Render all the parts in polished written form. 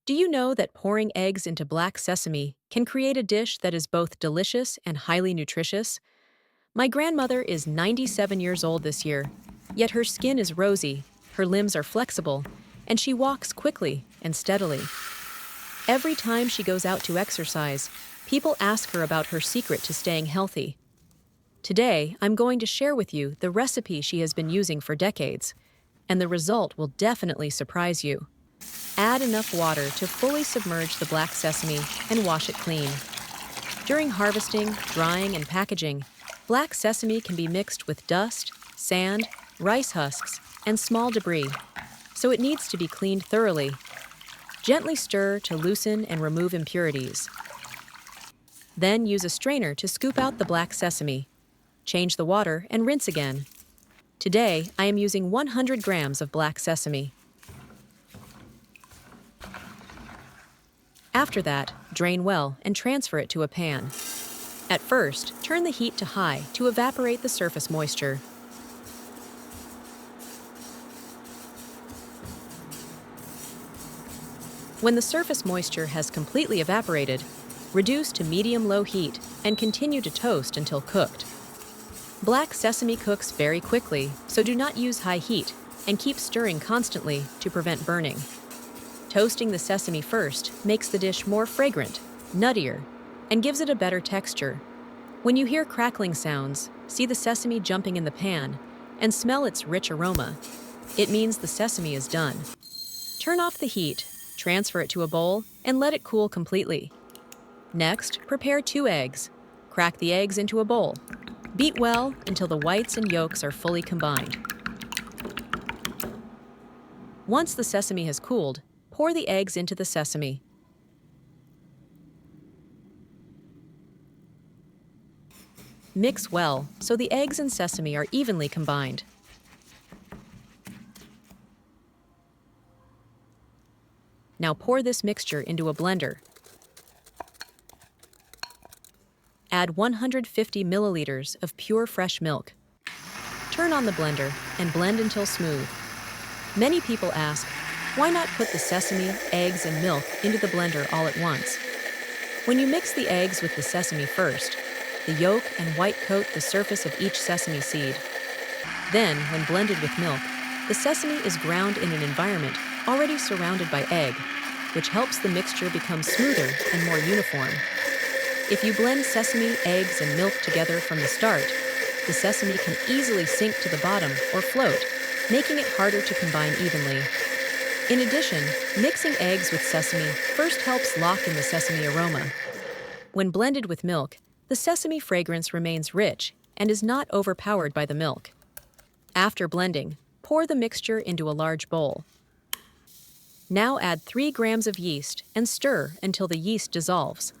Do you know that pouring eggs into black sesame can create a dish that is both delicious and highly nutritious? My grandmother is 97 years old this year, yet her skin is rosy, her limbs are flexible, and she walks quickly and steadily. Every time she goes out to exercise, people ask her about her secret to staying healthy. Today, I'm going to share with you the recipe she has been using for decades, and the result will definitely surprise you. Add enough water to fully submerge the black sesame and wash it clean. During harvesting, drying, and packaging, black sesame can be mixed with dust, sand, rice husks, and small debris, so it needs to be cleaned thoroughly. Gently stir to loosen and remove impurities. Then use a strainer to scoop out the black sesame. Change the water and rinse again. Today, I am using 100 grams of black sesame. After that, drain well and transfer it to a pan. At first, turn the heat to high to evaporate the surface moisture. When the surface moisture has completely evaporated, reduce to medium-low heat and continue to toast until cooked. Black sesame cooks very quickly, so do not use high heat and keep stirring constantly to prevent burning. Toasting the sesame first makes the dish more fragrant, nuttier, and gives it a better texture. When you hear crackling sounds, see the sesame jumping in the pan, and smell its rich aroma. It means the sesame is done. Turn off the heat, transfer it to a bowl, and let it cool completely. Next, prepare 2 eggs. Crack the eggs into a bowl. Beat well until the whites and yolks are fully combined. Once the sesame has cooled, pour the eggs into the sesame. Mix well so the eggs and sesame are evenly combined. Now pour this mixture into a blender. Add 150 milliliters of pure fresh milk. Turn on the blender and blend until smooth. Many people ask, why not put the sesame, eggs, and milk into the blender all at once? When you mix the eggs with the sesame first, the yolk and white coat the surface of each sesame seed. Then, when blended with milk, the sesame is ground in an environment already surrounded by egg, which helps the mixture become smoother and more uniform. If you blend sesame, eggs, and milk together from the start, the sesame can easily sink to the bottom or float, making it harder to combine evenly. In addition, mixing eggs with sesame first helps lock in the sesame aroma. When blended with milk, the sesame fragrance remains rich and is not overpowered by the milk. After blending, pour the mixture into a large bowl. Now add 3 grams of yeast and stir until the yeast dissolves.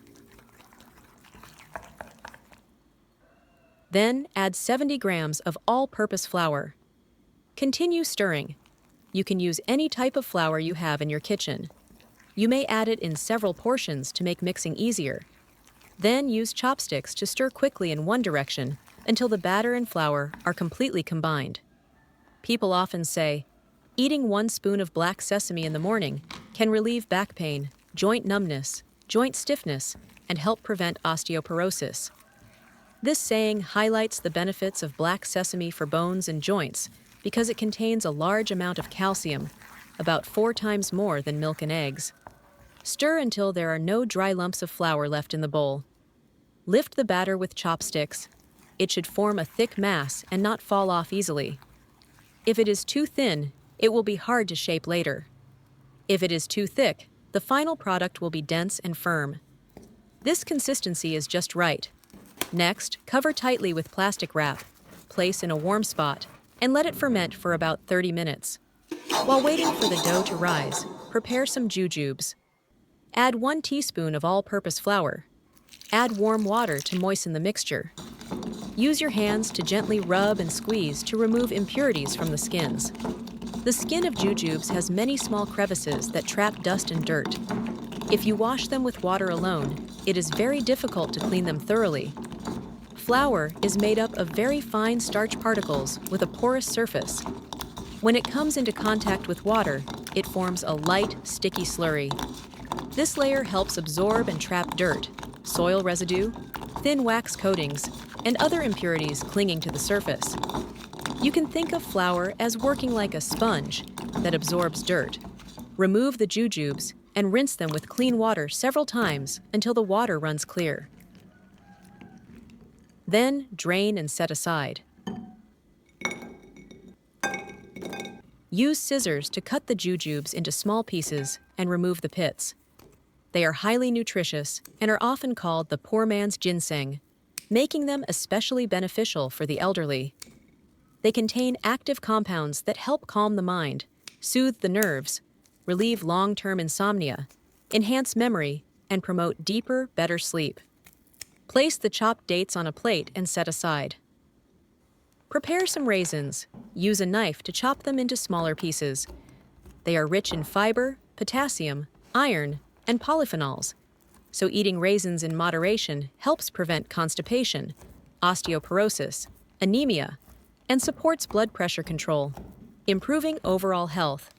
Then add 70 grams of all-purpose flour. Continue stirring. You can use any type of flour you have in your kitchen. You may add it in several portions to make mixing easier. Then use chopsticks to stir quickly in one direction until the batter and flour are completely combined. People often say, eating 1 spoon of black sesame in the morning can relieve back pain, joint numbness, joint stiffness, and help prevent osteoporosis. This saying highlights the benefits of black sesame for bones and joints because it contains a large amount of calcium, about 4 times more than milk and eggs. Stir until there are no dry lumps of flour left in the bowl. Lift the batter with chopsticks. It should form a thick mass and not fall off easily. If it is too thin, it will be hard to shape later. If it is too thick, the final product will be dense and firm. This consistency is just right. Next, cover tightly with plastic wrap, place in a warm spot, and let it ferment for about 30 minutes. While waiting for the dough to rise, prepare some jujubes. Add 1 teaspoon of all-purpose flour. Add warm water to moisten the mixture. Use your hands to gently rub and squeeze to remove impurities from the skins. The skin of jujubes has many small crevices that trap dust and dirt. If you wash them with water alone, it is very difficult to clean them thoroughly. Flour is made up of very fine starch particles with a porous surface. When it comes into contact with water, it forms a light, sticky slurry. This layer helps absorb and trap dirt, soil residue, thin wax coatings, and other impurities clinging to the surface. You can think of flour as working like a sponge that absorbs dirt. Remove the jujubes and rinse them with clean water several times until the water runs clear. Then drain and set aside. Use scissors to cut the jujubes into small pieces and remove the pits. They are highly nutritious and are often called the poor man's ginseng, making them especially beneficial for the elderly. They contain active compounds that help calm the mind, soothe the nerves, relieve long-term insomnia, enhance memory, and promote deeper, better sleep. Place the chopped dates on a plate and set aside. Prepare some raisins. Use a knife to chop them into smaller pieces. They are rich in fiber, potassium, iron, and polyphenols, so eating raisins in moderation helps prevent constipation, osteoporosis, anemia, and supports blood pressure control, improving overall health.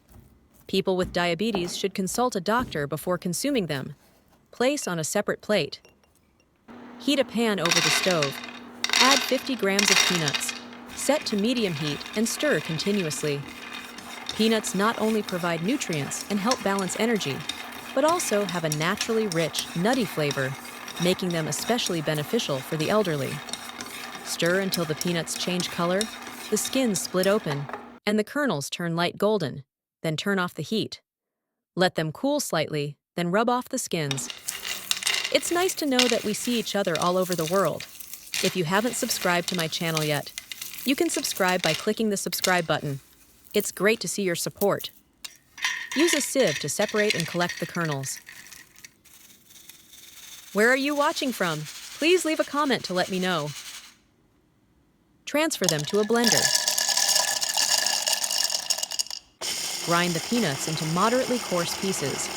People with diabetes should consult a doctor before consuming them. Place on a separate plate. Heat a pan over the stove. Add 50 grams of peanuts. Set to medium heat and stir continuously. Peanuts not only provide nutrients and help balance energy, but also have a naturally rich, nutty flavor, making them especially beneficial for the elderly. Stir until the peanuts change color, the skins split open, and the kernels turn light golden, then turn off the heat. Let them cool slightly, then rub off the skins. It's nice to know that we see each other all over the world. If you haven't subscribed to my channel yet, you can subscribe by clicking the subscribe button. It's great to see your support. Use a sieve to separate and collect the kernels. Where are you watching from? Please leave a comment to let me know. Transfer them to a blender. Grind the peanuts into moderately coarse pieces.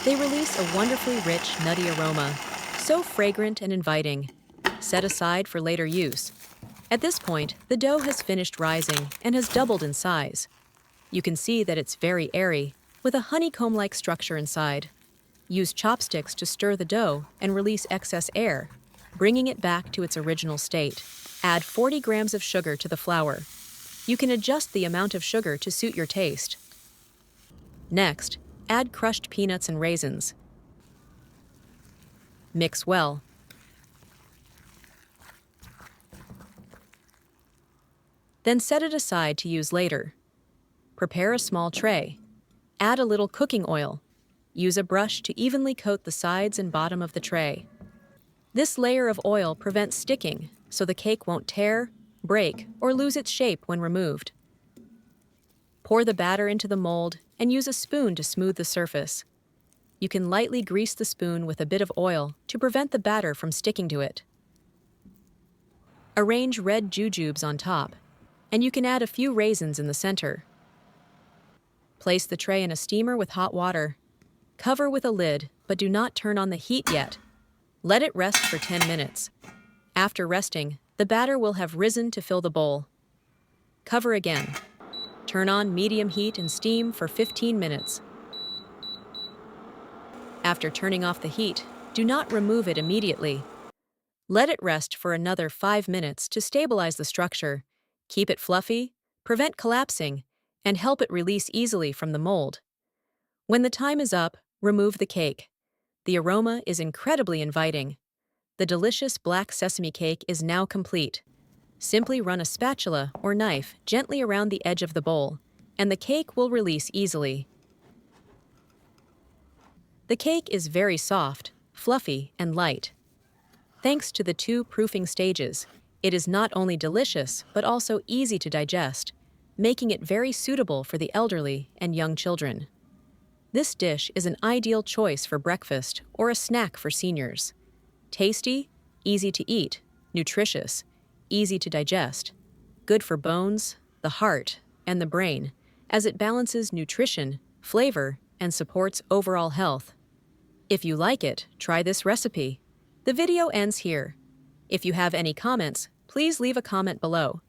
They release a wonderfully rich, nutty aroma, so fragrant and inviting. Set aside for later use. At this point, the dough has finished rising and has doubled in size. You can see that it's very airy, with a honeycomb-like structure inside. Use chopsticks to stir the dough and release excess air, bringing it back to its original state. Add 40 grams of sugar to the flour. You can adjust the amount of sugar to suit your taste. Next, add crushed peanuts and raisins. Mix well. Then set it aside to use later. Prepare a small tray. Add a little cooking oil. Use a brush to evenly coat the sides and bottom of the tray. This layer of oil prevents sticking, so the cake won't tear, break, or lose its shape when removed. Pour the batter into the mold and use a spoon to smooth the surface. You can lightly grease the spoon with a bit of oil to prevent the batter from sticking to it. Arrange red jujubes on top, and you can add a few raisins in the center. Place the tray in a steamer with hot water. Cover with a lid, but do not turn on the heat yet. Let it rest for 10 minutes. After resting, the batter will have risen to fill the bowl. Cover again. Turn on medium heat and steam for 15 minutes. After turning off the heat, do not remove it immediately. Let it rest for another 5 minutes to stabilize the structure, keep it fluffy, prevent collapsing, and help it release easily from the mold. When the time is up, remove the cake. The aroma is incredibly inviting. The delicious black sesame cake is now complete. Simply run a spatula or knife gently around the edge of the bowl, and the cake will release easily. The cake is very soft, fluffy, and light. Thanks to the 2 proofing stages, it is not only delicious but also easy to digest, making it very suitable for the elderly and young children. This dish is an ideal choice for breakfast or a snack for seniors. Tasty, easy to eat, nutritious, easy to digest, good for bones, the heart, and the brain, as it balances nutrition, flavor, and supports overall health. If you like it, try this recipe. The video ends here. If you have any comments, please leave a comment below.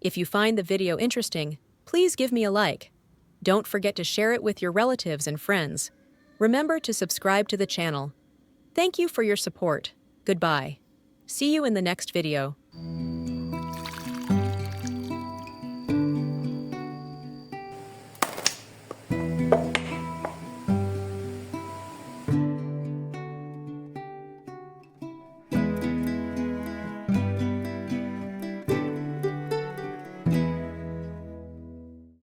If you find the video interesting, please give me a like. Don't forget to share it with your relatives and friends. Remember to subscribe to the channel. Thank you for your support. Goodbye. See you in the next video.